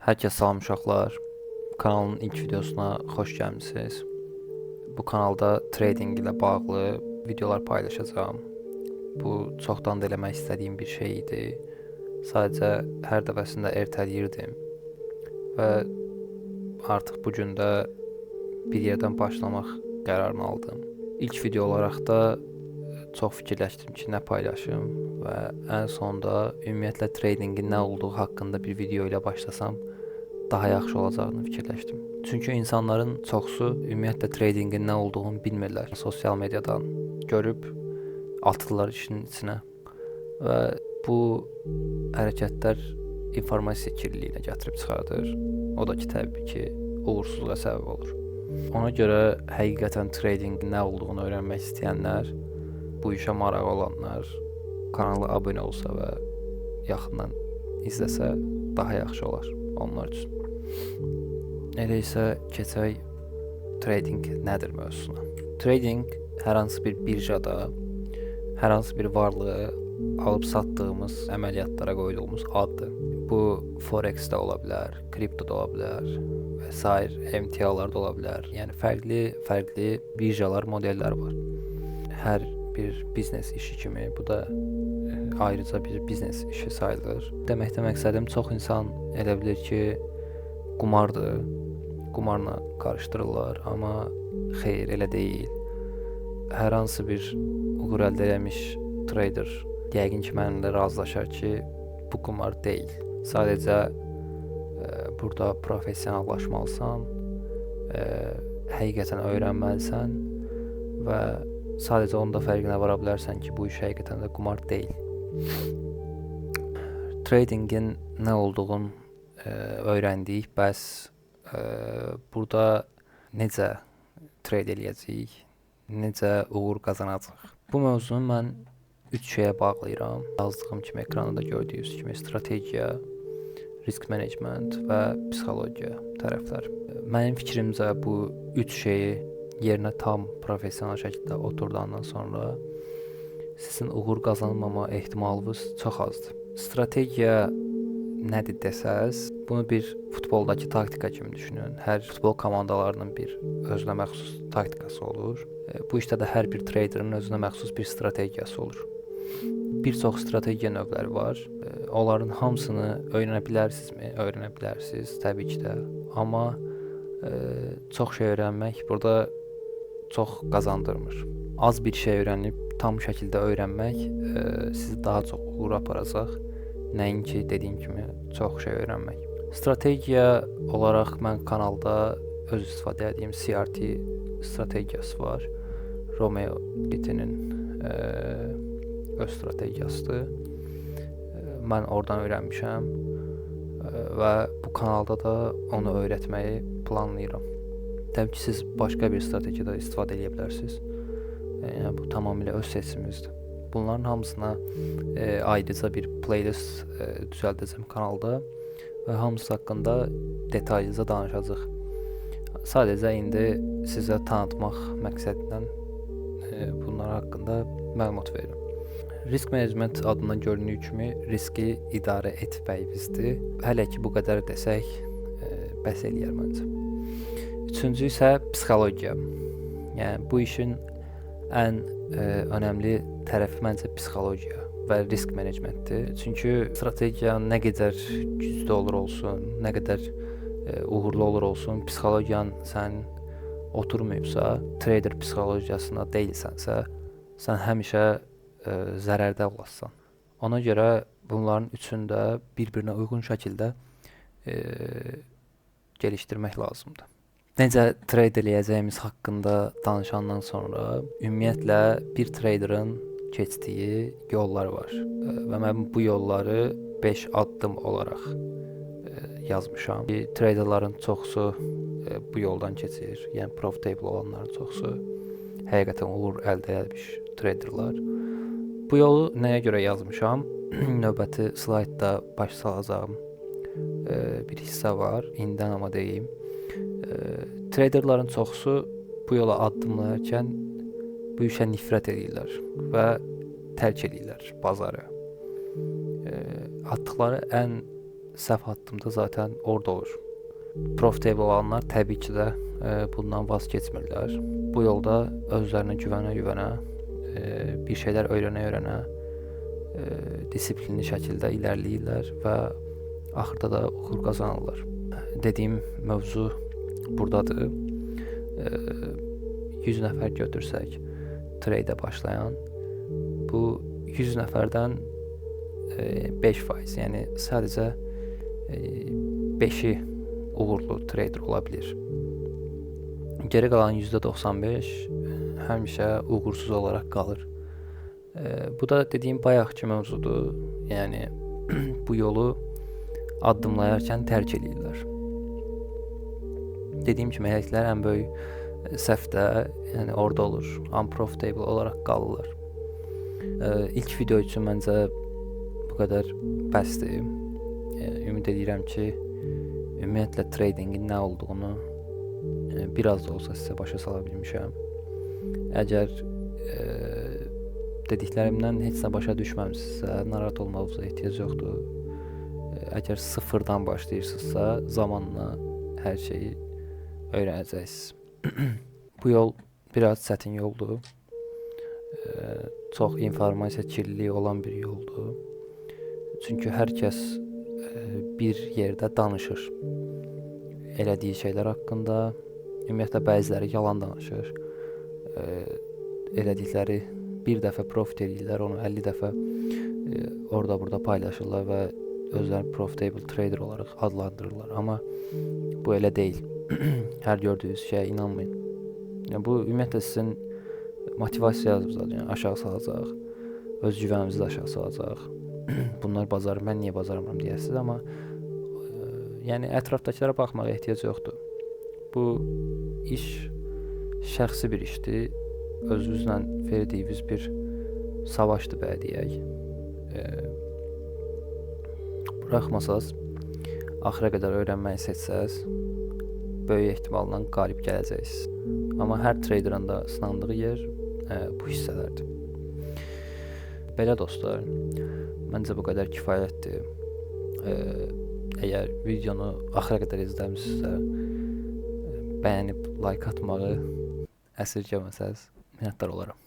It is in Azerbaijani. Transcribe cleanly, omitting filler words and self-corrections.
Hər kəs salam uşaqlar. Kanalın ilk videosuna xoş gəlmisiniz. Bu kanalda trading ilə bağlı videolar paylaşacağam. Bu çoxdan da eləmək istədiyim bir şey idi. Sadəcə hər dəfəsində ertələyirdim və artıq bu gün də bir yerdən başlamaq qərarını aldım. İlk video olaraq da çox fikirləşdim ki, nə paylaşım və ən sonda ümumiyyətlə tradingin nə olduğu haqqında bir video ilə başlasam daha yaxşı olacağını fikirləşdim. Çünki insanların çoxusu ümumiyyətlə tradingin nə olduğunu bilmirlər. Sosial mediadan görüb atırlar işin içinə və bu hərəkətlər informasiya kirliliyinə gətirib çıxardır. O da ki, təbii ki, uğursuzluğa səbəb olur. Ona görə həqiqətən tradingin nə olduğunu öyrənmək istəyənlər, bu işə marağı olanlar kanala abunə olsa və yaxından izləsə daha yaxşı olar onlar üçün. Elə isə keçək trading nədir mövzusuna. Trading hər hansı bir birjada hər hansı bir varlığı alıb satdığımız əməliyyatlara qoyduğumuz addır. Bu forex də ola bilər, kripto da ola bilər və sair emtialar da ola bilər. Yəni fərqli birjalar, modellər var. Hər bir biznes işi kimi bu da ayrıca bir biznes işi sayılır. Deməkdə məqsədim, çox insan elə bilir ki, qumardır, qumarla qarışdırırlar, amma xeyr, elə deyil. Hər hansı bir uğur əldə eləmiş trader yəqin ki, mənimlə razılaşar ki, bu qumar deyil. Sadəcə burada professionallaşmalısan, həqiqətən öyrənməlisən və sadəcə onda fərqinə vara bilərsən ki, bu iş həqiqətən də qumar deyil. Tradingin nə olduğunu öyrəndik, bəs burada necə trade eləyəcəyik, necə uğur qazanacaq? Bu mövzunu mən 3 şeyə bağlayıram. Yazdığım kimi ekranda da gördüyünüz kimi strategiya, risk management və psixologiya tərəflər. Mənim fikrimcə bu 3 şeyi yerinə tam professional şəkildə oturdandan sonra sizin uğur qazanmama ehtimalınız çox azdır. Strategiya nədir desəz, bunu bir futboldakı taktika kimi düşünün. Hər futbol komandalarının bir özünə məxsus taktikası olur. Bu işdə də hər bir traderin özünə məxsus bir strategiyası olur. Bir çox strategiya növləri var. Onların hamısını öyrənə bilərsinizmi? Öyrənə bilərsiniz, təbii ki də. Amma çox şey öyrənmək burada çox qazandırmır. Az bir şey öyrənib tam şəkildə öyrənmək sizi daha çox uğura aparacaq. Nəinki dediyim kimi çox şey öyrənmək. Strategiya olaraq mən kanalda öz istifadə etdiyim CRT strategiyası var. Romeo Gittinin öz strategiyasıdır. Mən oradan öyrənmişəm və bu kanalda da onu öyrətməyi planlayıram. Təbii ki, siz başqa bir strategiyada istifadə edə bilərsiniz. Yəni, bu tamamilə öz seçiminizdir. Bunların hamısına ayrıca bir playlist düzəldəcəm kanalda və hamısı haqqında detallıca danışacağıq. Sadəcə indi sizə tanıtmaq məqsədindən bunlar haqqında məlumat verirəm. Risk management adından göründüyü kimi riski idarə etməyimizdir. Hələ ki, bu qədər desək bəs eləyər məncə. Üçüncü isə psixologiya. Yəni, bu işin ən önəmli tərəfi məncə psixologiya və risk menecmentdir. Çünki strategiya nə qədər güclü olur olsun, nə qədər uğurlu olur olsun, psixologiyan sənin oturmayıbsa, trader psixologiyasına deyilsənsə, sən həmişə zərərdə olasın. Ona görə bunların üçünü də bir-birinə uyğun şəkildə gelişdirmək lazımdır. Necə trade eləyəcəyimiz haqqında danışandan sonra ümumiyyətlə bir traderin keçdiyi yollar var və mən bu yolları 5 addım olaraq yazmışam. Traderların çoxusu bu yoldan keçir, yəni profitable olanların çoxusu həqiqətən uğur əldə etmiş traderlar. Bu yolu nəyə görə yazmışam? Növbəti slaydda baş salacağım bir hissə var, indidən amma deyim. Traderların çoxusu bu yola addımlayarkən bu işə nifrət edirlər və tərk edirlər bazarı. Atdıqları ən səhv addımda zaten orada olur. Profitable olanlar təbii ki də bundan vaz keçmirlər. Bu yolda özlərinə güvənə-güvənə, bir şeylər öyrənə-öyrənə, disiplinli şəkildə irəliləyirlər və axırda da uğur qazanırlar. Dediyim mövzu burdadır. 100 nəfər götürsək, trade başlayan, bu 100 nəfərdən 5%, yəni sadəcə 5-i uğurlu trader ola bilir. Geri qalan %95 həmişə uğursuz olaraq qalır. Bu da dediyim bayaqki mövzudur. Yəni bu yolu addımlayarkən tərk edirlər. Dediyim kimi həklər ən böyük səhv də yəni orada olur. Unprofitable olaraq qalırlar. İlk video üçün məncə bu qədər bəsdir. Ümid edirəm ki, ümumiyyətlə tradingin nə olduğunu biraz da olsa sizə başa sala bilmişəm. Əgər dediklərimdən heç nə başa düşməmisinizsə, narahat olmağınıza ehtiyac yoxdur. Əgər sıfırdan başlayırsınızsa, zamanla hər şeyi öyrənəcəksiniz. Bu yol biraz çətin yoldur. Çox informasiya kirliliyi olan bir yoldur. Çünki hər kəs bir yerdə danışır. Elədiyi şeylər haqqında, ümumiyyətlə bəziləri yalan danışır. Elədikləri bir dəfə profit edirlər, onu 50 dəfə orada burada paylaşırlar və özlərini profitable trader olaraq adlandırırlar. Amma bu elə deyil. Hər gördüyünüz şeyə inanmayın. Yəni, bu ümumiyyətlə sizin motivasiyanızı aşağı salacaq, öz güvəninizi də aşağı salacaq. Bunlar bacarır, mən niyə bacarmıram deyəsiniz, amma yəni ətrafdakılara baxmağa ehtiyac yoxdur. Bu iş şəxsi bir işdir. Özünüzlə verdiyiniz bir savaşdır belə deyək. Buraxmasaz, axıra qədər öyrənməyi seçsəz, böyük ehtimalla qalib gələcəksiniz. Amma hər traderin də sınandığı yer bu hissələrdir. Belə dostlar, məncə bu qədər kifayətdir. Əgər videonu axıra qədər izləmişsinizsə, bəyənib like atmağı əsirgəməsəz minnətdar olaram.